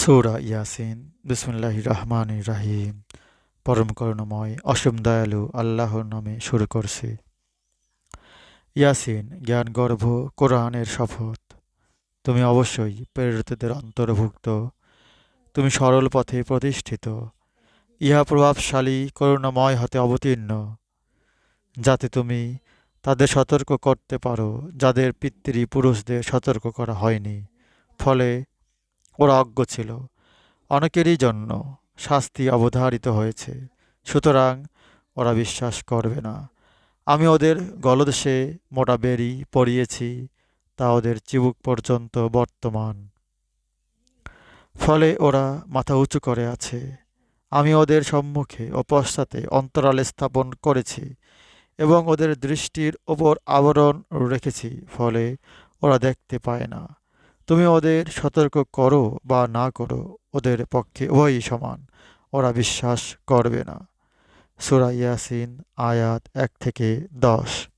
সূরা ইয়াসিন। বিসমিল্লাহির রহমানির রাহিম। পরম করুণাময় অসীম দয়ালু আল্লাহর নামে শুরু করছি। ইয়াসিন, জ্ঞানগর্ভ কোরআনের শপথ। তুমি অবশ্যই প্রেরিতদের অন্তর্ভুক্ত। তুমি সরল পথে প্রতিষ্ঠিত। ইহা প্রভাবশালী করুণাময় হতে অবতীর্ণ, যাতে তুমি তাদের সতর্ক করতে পারো যাদের পিতৃপুরুষদের সতর্ক করা হয়নি, ফলে ওরা অজ্ঞ ছিল। অনেকেরই জন্য শাস্তি অবধারিত হয়েছে, সুতরাং ওরা বিশ্বাস করবে না। আমি ওদের গলদেশে মোটা বেড়ি পরিয়েছি, তা ওদের চিবুক পর্যন্ত বর্তমান, ফলে ওরা মাথা উঁচু করে আছে। আমি ওদের সম্মুখে ও পশ্চাতে অন্তরালে স্থাপন করেছি এবং ওদের দৃষ্টির ওপর আবরণ রেখেছি, ফলে ওরা দেখতে পায় না। তুমি ওদের সতর্ক করো বা না করো, ওদের পক্ষে উভয়ই সমান, ওরা বিশ্বাস করবে না। সূরা ইয়াসিন আয়াত 1 থেকে 10।